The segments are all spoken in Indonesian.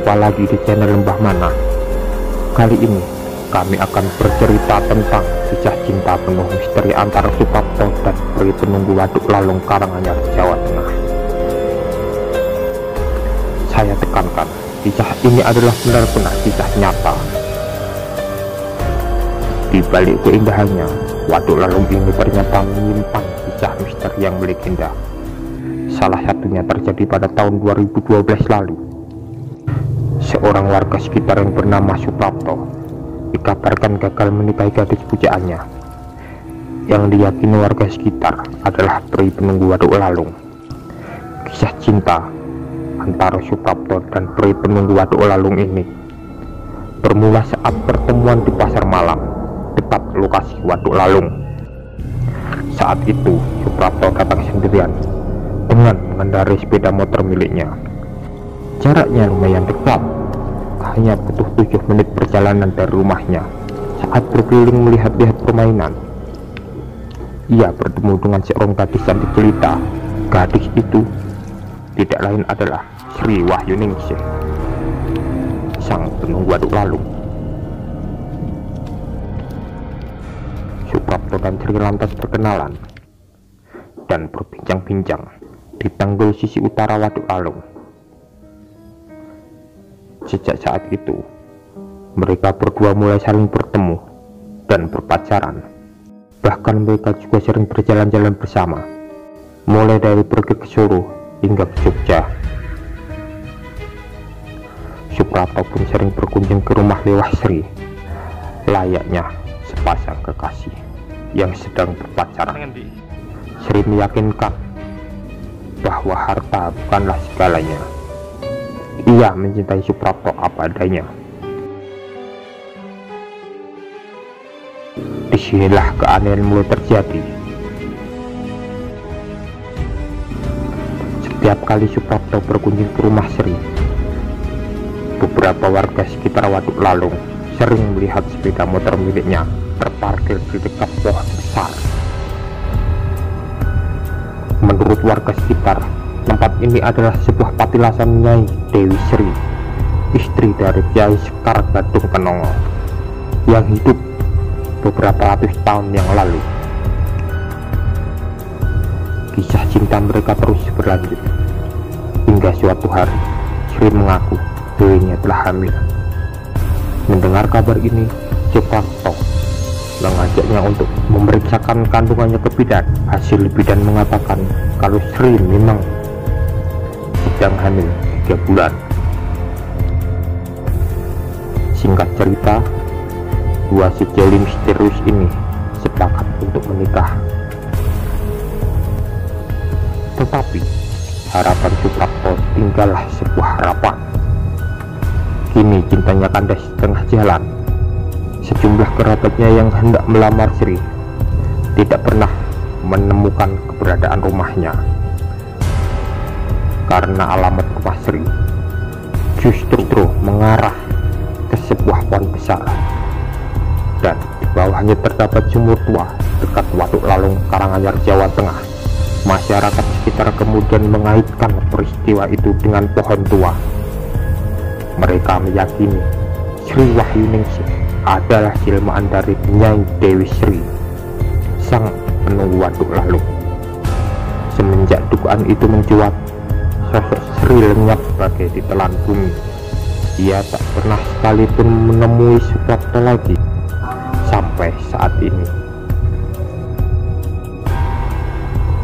Jumpa lagi di channel Lembah Mana. Kali ini kami akan bercerita tentang kisah cinta penuh misteri antara Suprapto dan peri penunggu Waduk Lalung, Karanganyar, Jawa Tengah. Saya tekankan, kisah ini adalah benar-benar kisah nyata. Di balik keindahannya, Waduk Lalung ini ternyata menyimpan kisah misteri yang melegenda. Salah satunya terjadi pada tahun 2012 lalu. Seorang warga sekitar yang bernama Suprapto dikabarkan gagal menikahi gadis pujaannya, yang diyakini warga sekitar adalah peri penunggu Waduk Lalung. Kisah cinta antara Suprapto dan peri penunggu Waduk Lalung ini bermula saat pertemuan di pasar malam dekat lokasi Waduk Lalung. Saat itu Suprapto datang sendirian dengan mengendarai sepeda motor miliknya. Jaraknya lumayan dekat, hanya butuh 7 menit perjalanan dari rumahnya. Saat berkeliling melihat-lihat permainan, ia bertemu dengan seorang gadis cantik jelita. Gadis itu tidak lain adalah Sri Wahyuningsih, sang penunggu Waduk Lalung. Suprapto dan Sri lantas berkenalan dan berbincang-bincang di tanggul sisi utara Waduk Lalung. Sejak saat itu, mereka berdua mulai saling bertemu dan berpacaran. Bahkan mereka juga sering berjalan-jalan bersama, mulai dari pergi ke Solo hingga ke Jogja. Suprapto pun sering berkunjung ke rumah Lewah Sri, layaknya sepasang kekasih yang sedang berpacaran. Sri meyakinkan bahwa harta bukanlah segalanya. Ia mencintai Suprapto apa adanya. Disinilah keanehan mulai terjadi. Setiap kali Suprapto berkunjung ke rumah Sri, beberapa warga sekitar Waduk Lalung sering melihat sepeda motor miliknya terparkir di dekat pohon besar. Menurut warga sekitar, tempat ini adalah sebuah patilasan Nyai Dewi Sri, istri dari Kiai Sekar Gadung Kenongo, yang hidup beberapa ratus tahun yang lalu. Kisah cinta mereka terus berlanjut hingga suatu hari Sri mengaku dirinya telah hamil. Mendengar kabar ini, Suprapto mengajaknya untuk memeriksakan kandungannya ke bidan. Hasil bidan mengatakan kalau Sri memang sedang hamil 3 bulan. Singkat cerita, dua sejoli misterius ini sepakat untuk menikah. Tetapi harapan Suprapto tinggallah sebuah harapan. Kini cintanya kandas di tengah jalan. Sejumlah kerabatnya yang hendak melamar Sri tidak pernah menemukan keberadaan rumahnya, karena alamat rumah Sri justru mengarah ke sebuah pohon besar, dan di bawahnya terdapat sumur tua dekat Waduk Lalung, Karanganyar, Jawa Tengah. Masyarakat sekitar kemudian mengaitkan peristiwa itu dengan pohon tua. Mereka meyakini Sri Wahyuningsih adalah jelmaan dari Nyai Dewi Sri, sang penunggu Waduk Lalung. Semenjak dugaan itu mencuat, sosok Sri lenyap bagai ditelan bumi. Ia tak pernah sekalipun menemui Suprapto lagi sampai saat ini.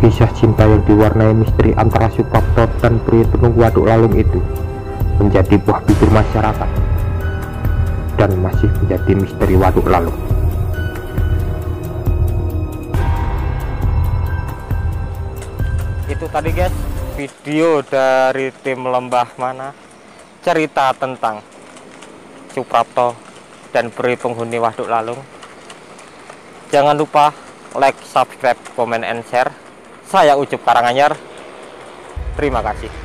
Kisah cinta yang diwarnai misteri antara Suprapto dan peri penunggu Waduk Lalung itu menjadi buah bibir masyarakat dan masih menjadi misteri Waduk Lalung. Itu tadi guys, video dari tim Lembah Mana, cerita tentang Suprapto dan peri penghuni Waduk Lalung. Jangan lupa like, subscribe, comment, and share. Saya Ucup Karanganyar. Terima kasih.